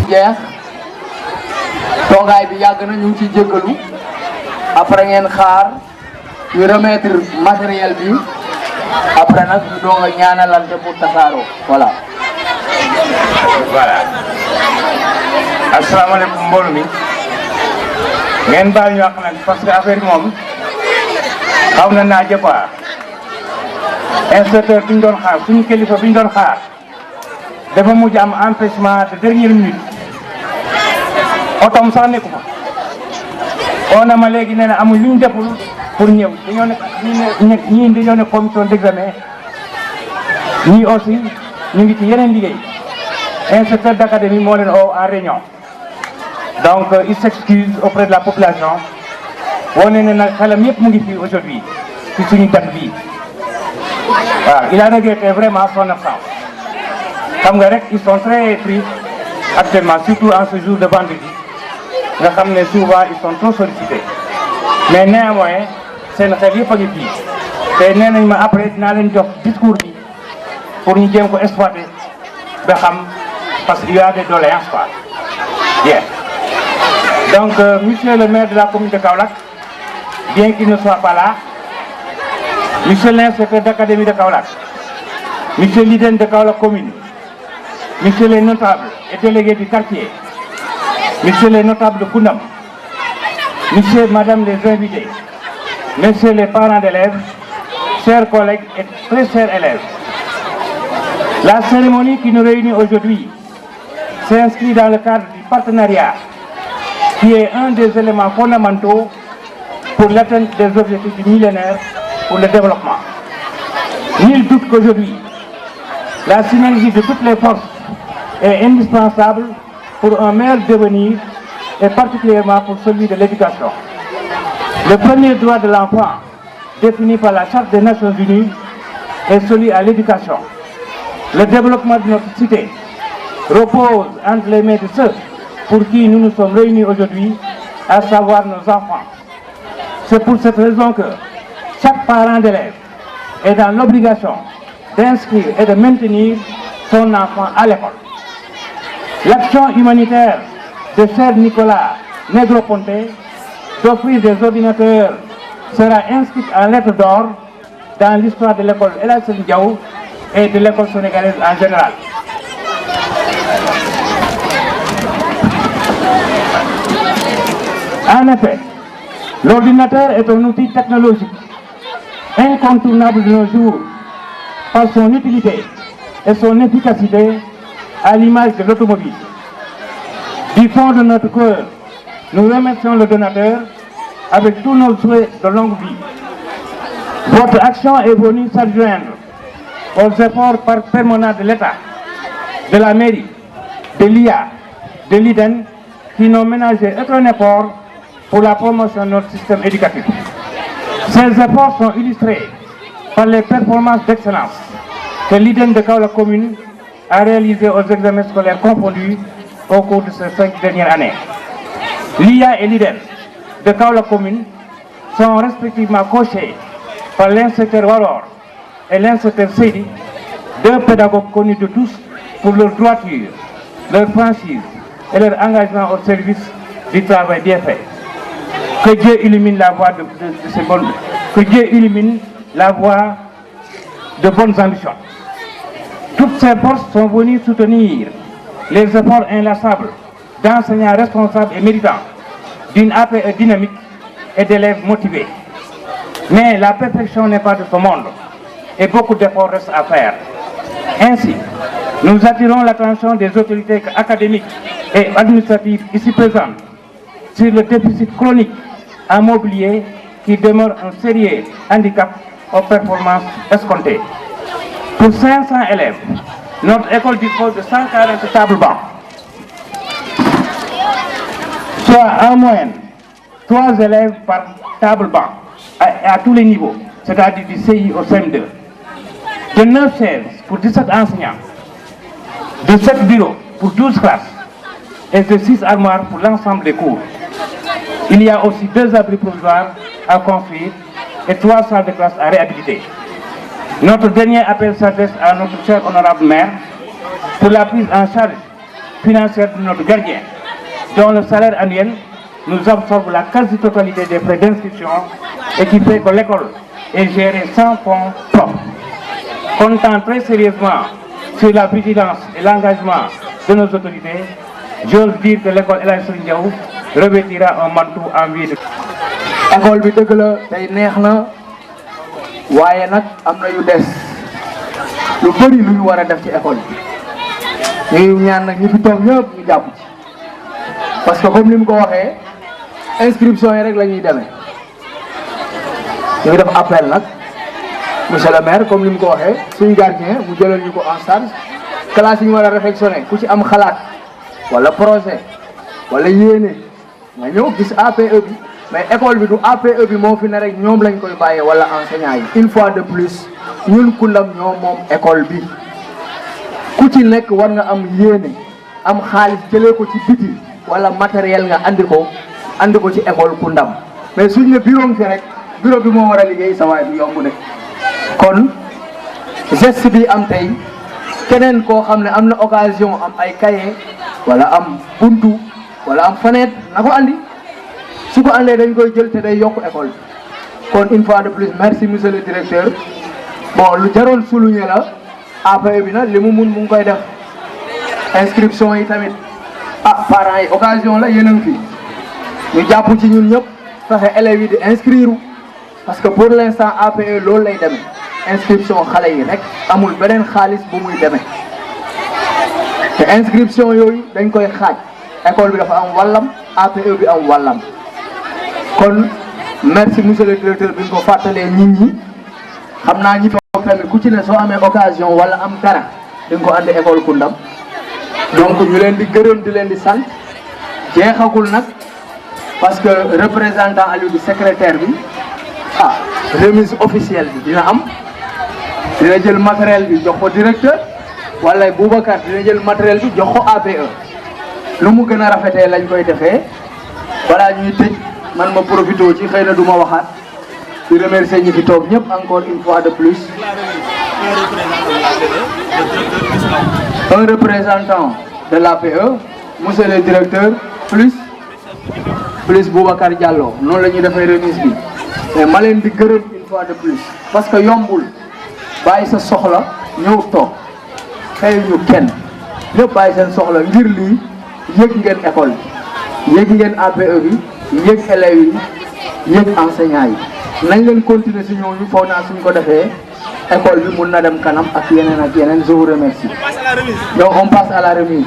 jeex toogaay bi yàgg na ñu ngi ciy jéggalu après ngeen xaar ñu remettre matériel bi après nag ñu doog a ñaanalante pour tasaaroo voilà. voilà asalaamaaleykum mbooloo mi ngeen baal ñu wax nag parce que affaire moom xaw na naa jëppa inspecteur bi ñu doon xaar suñu kilifa bi ñu doon xaar dafa mujj am empêchement de dernière minute otom sax nekku fa oo na ma léegi nee na amul lu ñu deful pour ñëw dañoo ne ñii dañoo ne commission d'examen ñii aussi ñu ngi ci yeneen liggéey inspecteur d'académie moo leen oo en réunion donc il s'excuse auprès de la population wone ne nag xelam yëpp mu ngi fii aujourd'hui ci suñu date bii waaw il a regretté vraiment son absence xam nga rek ils sont très pris actuellement surtout en ce jour de vendredi nga xam ne souvent ils sont trop sollicités mais néanmoins seen xel yëpp a ngi fii te nee nañ ma après dinaa leen jox discours bi pour ñu jéem ko exploiter ba xam parce qu'il y a des doléances quoi bien donc monsieur le maire de la commune de Kaolack bien qu'il ne soit pas là monsieur l'inspecteur d'académie de Kaolack monsieur l'IDEN de Kaolack commune monsieur les notables et délégués du quartier monsieur les notables de Koundam monsieur madame les invités messieurs les parents d'élèves chers collègues et très chers élèves, la cérémonie qui nous réunit aujourd'hui s'inscrit dans le cadre du partenariat qui est un des éléments fondamentaux pour l'atteinte des objectifs du millénaire pour le développement. Nul doute qu'aujourd'hui, la synergie de toutes les forces est indispensable pour un meilleur devenir et particulièrement pour celui de l'éducation. Le premier droit de l'enfant, défini par la Charte des Nations Unies, est celui à l'éducation. Le développement de notre cité repose entre les mains de ceux pour qui nous nous sommes réunis aujourd'hui, à savoir nos enfants. C'est pour cette raison que chaque parent d'élève est dans l'obligation d'inscrire et de maintenir son enfant à l'école. L'action humanitaire de cher Nicolas Negroponte d'offrir des ordinateurs sera inscrite en lettres d'or dans l'histoire de l'école El Hadji Serigne Diaw et de l'école sénégalaise en général. En effet, l'ordinateur est un outil technologique incontournable de nos jours par son utilité et son efficacité à l'image de l'automobile. Du fond de notre cœur, nous remercions le donateur avec tous nos souhaits de longue vie. Votre action est venue s'adjoindre aux efforts permanents de l'État, de la mairie, de l'IA, de l'IDEN, qui n'ont ménagé aucun effort pour la promotion de notre système éducatif. Ces efforts sont illustrés par les performances d'excellence que l'IDEN de Kaolack commune a réalisées aux examens scolaires confondus au cours de ces 5 dernières années. L'IA et l'IDEN de Kaolack commune sont respectivement coachés par l'inspecteur Waror et l'inspecteur Seydi, deux pédagogues connus de tous pour leur droiture, leur franchise et leur engagement au service du travail bien fait. Que Dieu illumine la voie de ces bonnes, que Dieu illumine la voie de bonnes ambitions. Toutes ces forces sont venues soutenir les efforts inlassables d'enseignants responsables et méritants, d'une APE dynamique et d'élèves motivés. Mais la perfection n'est pas de ce monde et beaucoup d'efforts restent à faire. Ainsi, nous attirons l'attention des autorités académiques et administratives ici présentes sur le déficit chronique en mobilier qui demeure un sérieux handicap aux performances escomptées. Pour 500 élèves, notre école dispose de 140 tables bancs, soit en moyenne 3 élèves par table banc à tous les niveaux, c'est-à-dire du CI au CM2, de 9 chaises pour 17 enseignants, de 7 bureaux pour 12 classes et de 6 armoires pour l'ensemble des cours. Il y a aussi 2 abris provisoires à construire et 3 salles de classe à réhabiliter. Notre dernier appel s'adresse à notre cher honorable maire pour la prise en charge financière de notre gardien, dont le salaire annuel nous absorbe la quasi-totalité des frais d'inscription et qui fait que l'école est gérée sans fonds propres. Comptant très sérieusement sur la vigilance et l'engagement de nos autorités, j'ose dire que l'école El Hadji Serigne Diaw revêtira un manteau en vie de... école bi dëgg la tey neex na waaye nag am na yu des lu bëri lu ñu war a def ci école bi ñuy ñaan nag ñi fi toog ñëpp ñu jàpp ci parce que comme ni mu ko waxee inscription yi rek la ñuy demee ñu ngi def appel nag monsieur le maire comme ni mu ko waxee suñu gardien mu jëlal ñu ko en charge classe yi ñu war a réfectionné ku ci am xalaat wala projet wala yéene nga ñëw gis APE bi mais école bi du APE bi moo fi ne rek ñoom lañ koy bàyyee wala enseignant yi une fois de plus ñun Koundam ñoom moom école bi ku ci nekk war nga am yéene am xaalis jëlee ko ci biti wala matériel nga andi ko ci école Koundam mais suñ ne bureau fi rek bureau bi moo war a liggéey sa waay bi yomb de kon geste bi am tey keneen koo xam ne am na occasion am ay cahier wala am buntu wala am fenêtre na ko andi su ko andee dañ koy jël te day yokk école bi kon une fois de plus merci monsieur le directeur bon lu jaroon souligner la APE bi nag li mu mun mu ngi koy def inscription yi tamit parents yi occasion la yéen a ngi fi ñu jàpp ci ñun ñëpp fexe élèves yi di inscrire parce que pour l'instant APE loolu lay demee inscription xale yi rek amul beneen xaalis bu muy demee te inscription yooyu dañ koy xaaj école bi dafa am wàllam APE bi am wàllam kon merci monsieur le directeur bi ñu ko fàttalee nit ñi xam naa ñi toog tamit ku ci ne soo amee occasion wala am dara di nga ko andi école Koundam donc ñu leen di gërëm di leen di sant jeexagul nag parce que représentant Aliou di secrétaire bi remise officielle bi dina am dina jël matériel bi jox ko directeur wala Boubacar dina jël matériel bi jox ko APE lu mu gën a rafetee lañ koy defee balaa ñuy tëj man ma profité ci xëy na du ma waxaat di remercier ñi fi toog ñëpp encore une fois de plus un représentant de l'APE monsieur le directeur plus Boubacar Diallo noonu la ñuy defee remise bi mais ma leen di gërëm une fois de plus parce que yombul bàyyi sa soxla ñëw toog xëy ñu kenn ñëpp bàyyi seen soxla ngir lii yëg ngeen école bi yëg ngeen APE bi yëg élèves yi yëg enseignants yi nañ leen continuer si ñooñu foog naa suñ ko defee école bi mun na dem kanam ak yeneen je vous remercie donc on passe à la remise